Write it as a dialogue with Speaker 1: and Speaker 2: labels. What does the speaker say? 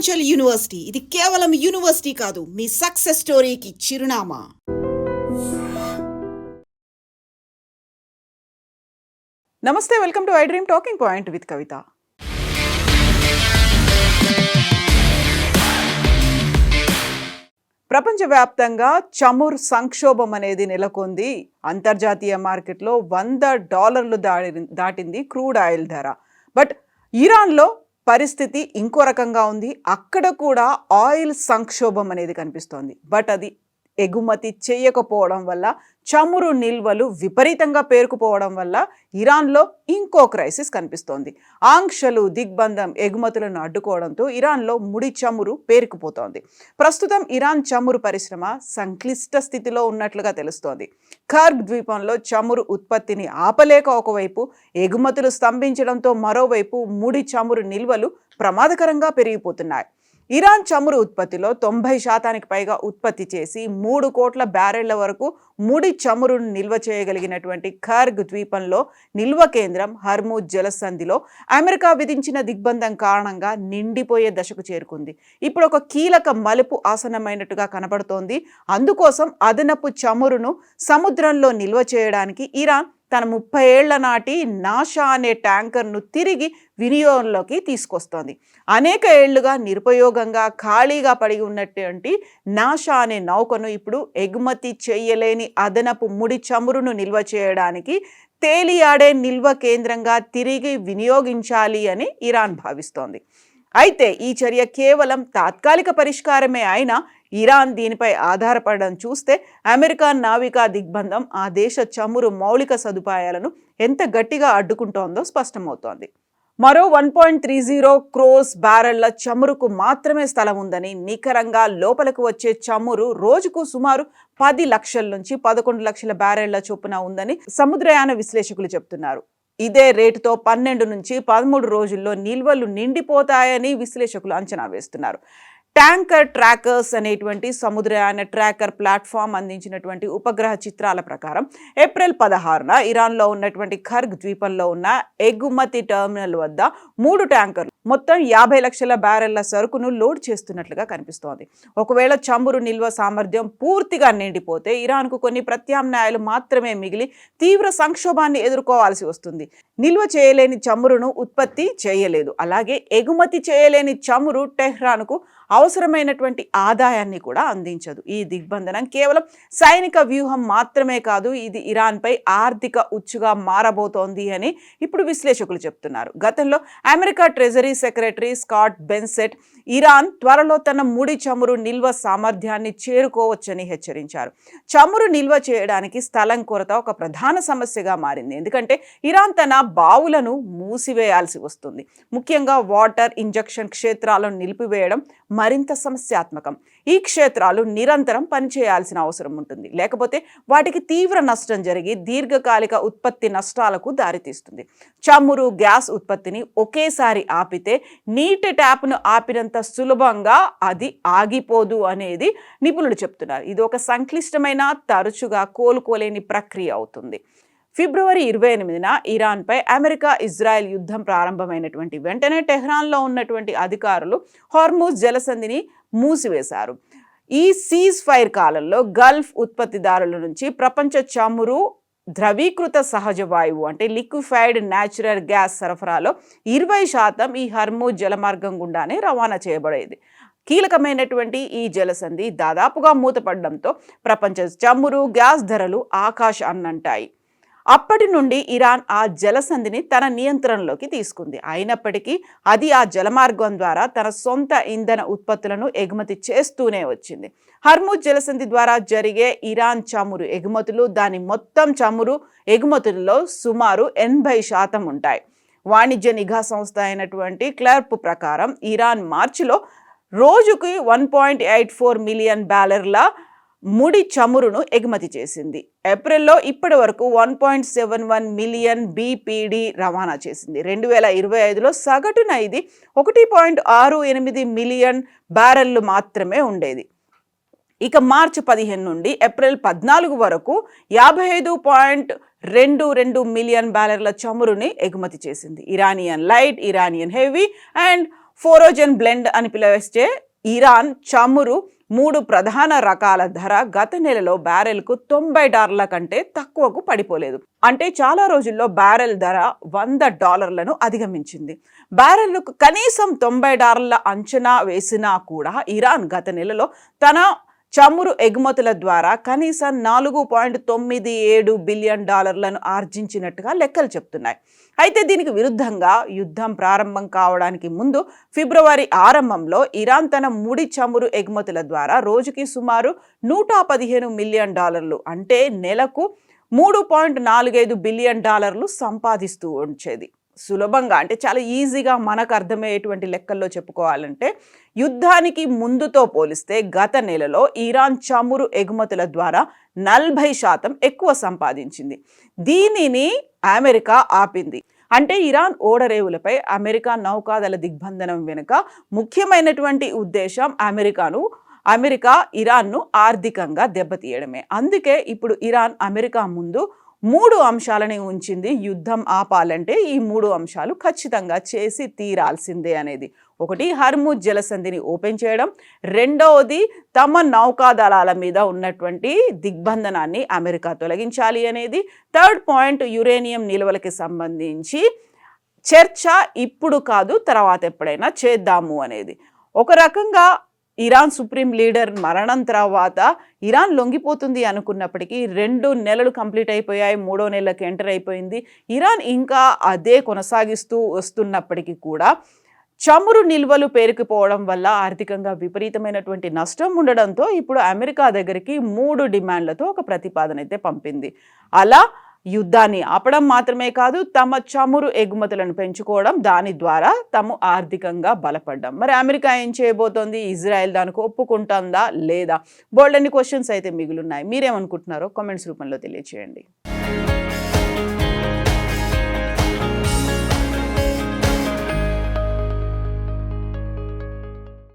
Speaker 1: Purvanchal university ఇది కేవలం university కాదు, మీ సక్సెస్ స్టోరీకి చిరునామా.
Speaker 2: నమస్తే, welcome to I dream talking point with Kavitha. ప్రపంచవ్యాప్తంగా చమురు సంక్షోభం అనేది నెలకొంది. అంతర్జాతీయ మార్కెట్లో $100 దాటింది క్రూడ్ ఆయిల్ ధర. బట్ ఇరాన్లో పరిస్థితి ఇంకో రకంగా ఉంది. అక్కడ కూడా ఆయిల్ సంక్షోభం అనేది కనిపిస్తోంది. బట్ అది ఎగుమతి చేయకపోవడం వల్ల, చమురు నిల్వలు విపరీతంగా పేరుకుపోవడం వల్ల ఇరాన్లో ఇంకో క్రైసిస్ కనిపిస్తోంది. ఆంక్షలు, దిగ్బంధం, ఎగుమతులను అడ్డుకోవడంతో ఇరాన్లో ముడి చమురు పేరుకుపోతోంది. ప్రస్తుతం ఇరాన్ చమురు పరిశ్రమ సంక్లిష్ట స్థితిలో ఉన్నట్లుగా తెలుస్తోంది. ఖర్గ్ ద్వీపంలో చమురు ఉత్పత్తిని ఆపలేక ఒకవైపు, ఎగుమతులు స్తంభించడంతో మరోవైపు ముడి చమురు నిల్వలు ప్రమాదకరంగా పెరిగిపోతున్నాయి. ఇరాన్ చమురు ఉత్పత్తిలో 90% పైగా ఉత్పత్తి చేసి 3 కోట్ల బ్యారెళ్ల వరకు ముడి చమురును నిల్వ చేయగలిగినటువంటి ఖర్గ్ ద్వీపంలో నిల్వ కేంద్రం హర్ముజ్ జలసంధిలో అమెరికా విధించిన దిగ్బంధం కారణంగా నిండిపోయే దశకు చేరుకుంది. ఇప్పుడు ఒక కీలక మలుపు ఆసన్నమైనట్టుగా కనబడుతోంది. అందుకోసం అదనపు చమురును సముద్రంలో నిల్వ చేయడానికి ఇరాన్ తన 30 ఏళ్ల నాటి నాషా అనే ట్యాంకర్ను తిరిగి వినియోగంలోకి తీసుకొస్తోంది. అనేక ఏళ్లుగా నిరుపయోగంగా ఖాళీగా పడి ఉన్నటువంటి నాషా అనే నౌకను ఇప్పుడు ఎగుమతి చేయలేని అదనపు ముడి చమురును నిల్వ చేయడానికి తేలియాడే నిల్వ కేంద్రంగా తిరిగి వినియోగించాలి అని ఇరాన్ భావిస్తోంది. అయితే ఈ చర్య కేవలం తాత్కాలిక పరిష్కారమే అయినా ఇరాన్ దీనిపై ఆధారపడడం చూస్తే అమెరికా నావికా దిగ్బంధం ఆ దేశ చమురు మౌలిక సదుపాయాలను ఎంత గట్టిగా అడ్డుకుంటోందో స్పష్టమవుతోంది. మరో 1.30 క్రోర్స్ బ్యారెళ్ల చమురుకు మాత్రమే స్థలం ఉందని, నికరంగా లోపలికి వచ్చే చమురు రోజుకు సుమారు 10 లక్షల నుంచి 11 లక్షల బ్యారెళ్ల చొప్పున ఉందని సముద్రయాన విశ్లేషకులు చెబుతున్నారు. ఇదే రేటుతో 12 నుంచి 13 రోజుల్లో నిల్వలు నిండిపోతాయని విశ్లేషకులు అంచనా వేస్తున్నారు. ట్యాంకర్ ట్రాకర్స్ అనేటువంటి సముద్రయాన ట్రాకర్ ప్లాట్ఫామ్ అందించినటువంటి ఉపగ్రహ చిత్రాల ప్రకారం ఏప్రిల్ 16న ఇరాన్లో ఉన్నటువంటి ఖర్గ్ ద్వీపంలో ఉన్న ఎగుమతి టెర్మినల్ వద్ద 3 ట్యాంకర్లు మొత్తం 50 లక్షల బ్యారెళ్ల సరుకును లోడ్ చేస్తున్నట్లుగా కనిపిస్తోంది. ఒకవేళ చమురు నిల్వ సామర్థ్యం పూర్తిగా నిండిపోతే ఇరాన్కు కొన్ని ప్రత్యామ్నాయాలు మాత్రమే మిగిలి తీవ్ర సంక్షోభాన్ని ఎదుర్కోవాల్సి వస్తుంది. నిల్వ చేయలేని చమురును ఉత్పత్తి చేయలేదు, అలాగే ఎగుమతి చేయలేని చమురు టెహ్రాన్కు అవసరమైనటువంటి ఆదాయాన్ని కూడా అందించదు. ఈ దిగ్బంధనం కేవలం సైనిక వ్యూహం మాత్రమే కాదు, ఇది ఇరాన్పై ఆర్థిక ఉచ్చుగా మారబోతోంది అని ఇప్పుడు విశ్లేషకులు చెప్తున్నారు. గతంలో America treasury secretary Scott Bessent Iran త్వరలో తన ముడి చమురు నిల్వ సామర్థ్యాన్ని చేరుకోవచ్చని హెచ్చరించారు. చమురు నిల్వ చేయడానికి స్థలం కొరత ఒక ప్రధాన సమస్యగా మారింది. ఎందుకంటే ఇరాన్ తన బావులను మూసివేయాల్సి వస్తుంది. ముఖ్యంగా వాటర్ ఇంజెక్షన్ క్షేత్రాలను నిలిపివేయడం మరింత సమస్యాత్మకం. ఈ క్షేత్రాలు నిరంతరం పనిచేయాల్సిన అవసరం ఉంటుంది, లేకపోతే వాటికి తీవ్ర నష్టం జరిగి దీర్ఘకాలిక ఉత్పత్తి నష్టాలకు దారితీస్తుంది. చమురు, గ్యాస్ ఉత్పత్తిని ఒకేసారి ఆపితే నీటి ట్యాప్ను ఆపినంత సులభంగా అది ఆగిపోదు అనేది నిపుణులు చెప్తున్నారు. ఇది ఒక సంక్లిష్టమైన, తరచుగా కోలుకోలేని ప్రక్రియ అవుతుంది. ఫిబ్రవరి 28న ఇరాన్పై అమెరికా ఇజ్రాయెల్ యుద్ధం ప్రారంభమైనటువంటి వెంటనే టెహ్రాన్లో ఉన్నటువంటి అధికారులు హార్ముజ్ జలసంధిని మూసివేశారు. ఈ సీజ్ ఫైర్ కాలంలో గల్ఫ్ ఉత్పత్తిదారుల నుంచి ప్రపంచ చమురు, ద్రవీకృత సహజ వాయువు అంటే లిక్విఫైడ్ న్యాచురల్ గ్యాస్ సరఫరాలో 20% ఈ హర్ముజ్ జలమార్గం గుండానే రవాణా చేయబడేది. కీలకమైనటువంటి ఈ జలసంధి దాదాపుగా మూతపడడంతో ప్రపంచ చమురు, గ్యాస్ ధరలు ఆకాశాన్నంటాయి. అప్పటి నుండి ఇరాన్ ఆ జలసంధిని తన నియంత్రణలోకి తీసుకుంది. అయినప్పటికీ అది ఆ జలమార్గం ద్వారా తన సొంత ఇంధన ఉత్పత్తులను ఎగుమతి చేస్తూనే వచ్చింది. హర్ముజ్ జలసంధి ద్వారా జరిగే ఇరాన్ చమురు ఎగుమతులు దాని మొత్తం చమురు ఎగుమతులలో సుమారు 80% ఉంటాయి. వాణిజ్య నిఘా సంస్థ అయినటువంటి క్లర్ప్ ప్రకారం ఇరాన్ మార్చిలో రోజుకి 1.84 మిలియన్ బ్యారెళ్ల ముడి చమురును ఎగుమతి చేసింది. ఏప్రిల్లో ఇప్పటి వరకు 1.71 మిలియన్ బీపీడీ రవాణా చేసింది. 2025లో సగటున ఇది 1.68 మిలియన్ బ్యారెళ్లు మాత్రమే ఉండేది. ఇక మార్చి 15 నుండి ఏప్రిల్ 14 వరకు 55.22 మిలియన్ బ్యారెళ్ల చమురుని ఎగుమతి చేసింది. Iranian light, Iranian heavy and Foroozan blend అని పిలిచే ఇరాన్ చమురు 3 ప్రధాన రకాల ధర గత నెలలో బ్యారెల్కు $90 కంటే తక్కువకు పడిపోలేదు. అంటే చాలా రోజుల్లో బ్యారెల్ ధర $100లను అధిగమించింది. బ్యారెల్కు కనీసం $90 అంచనా వేసినా కూడా ఇరాన్ గత నెలలో తన చమురు ఎగుమతుల ద్వారా కనీసం $4.97 బిలియన్ ఆర్జించినట్టుగా లెక్కలు చెప్తున్నాయి. అయితే దీనికి విరుద్ధంగా యుద్ధం ప్రారంభం కావడానికి ముందు ఫిబ్రవరి ఆరంభంలో ఇరాన్ తన ముడి చమురు ఎగుమతుల ద్వారా రోజుకి సుమారు $115 మిలియన్ అంటే నెలకు $3.45 బిలియన్ సంపాదిస్తూ ఉంచేది. సులభంగా అంటే చాలా ఈజీగా మనకు అర్థమయ్యేటువంటి లెక్కల్లో చెప్పుకోవాలంటే యుద్ధానికి ముందుతో పోలిస్తే గత నెలలో ఇరాన్ చమురు ఎగుమతుల ద్వారా 40% ఎక్కువ సంపాదించింది. దీనిని అమెరికా ఆపింది. అంటే ఇరాన్ ఓడరేవులపై అమెరికా నౌకాదళ దిగ్బంధనం వెనుక ముఖ్యమైనటువంటి ఉద్దేశం అమెరికా ఇరాన్ను ఆర్థికంగా దెబ్బతీయడమే. అందుకే ఇప్పుడు ఇరాన్ అమెరికా ముందు 3 అంశాలని ఉంచింది. యుద్ధం ఆపాలంటే ఈ 3 అంశాలు ఖచ్చితంగా చేసి తీరాల్సిందే అనేది. ఒకటి, హర్ముజ్ జలసంధిని ఓపెన్ చేయడం. రెండవది, తమ నౌకాదళాల మీద ఉన్నటువంటి దిగ్బంధనాన్ని అమెరికా తొలగించాలి అనేది. థర్డ్ పాయింట్, యురేనియం నిల్వలకి సంబంధించి చర్చ ఇప్పుడు కాదు తర్వాత ఎప్పుడైనా చేద్దాము అనేది. ఒక రకంగా ఇరాన్ సుప్రీం లీడర్ మరణం తర్వాత ఇరాన్ లొంగిపోతుంది అనుకున్నప్పటికీ 2 నెలలు కంప్లీట్ అయిపోయాయి, 3వ నెలకి ఎంటర్ అయిపోయింది. ఇరాన్ ఇంకా అదే కొనసాగిస్తూ వస్తున్నప్పటికీ కూడా చమురు నిల్వలు పేరుకుపోవడం వల్ల ఆర్థికంగా విపరీతమైనటువంటి నష్టం ఉండడంతో ఇప్పుడు అమెరికా దగ్గరికి 3 డిమాండ్లతో ఒక ప్రతిపాదన అయితే పంపింది. అలా యుద్ధాన్ని ఆపడం మాత్రమే కాదు, తమ చమురు ఎగుమతులను పెంచుకోవడం, దాని ద్వారా తాము ఆర్థికంగా బలపడ్డం. మరి అమెరికా ఏం చేయబోతోంది? ఇజ్రాయెల్ దానికి ఒప్పుకుంటుందా లేదా? బోల్డ్ అన్ని క్వశ్చన్స్ అయితే మిగులున్నాయి. మీరేమనుకుంటున్నారో కామెంట్స్ రూపంలో తెలియచేయండి.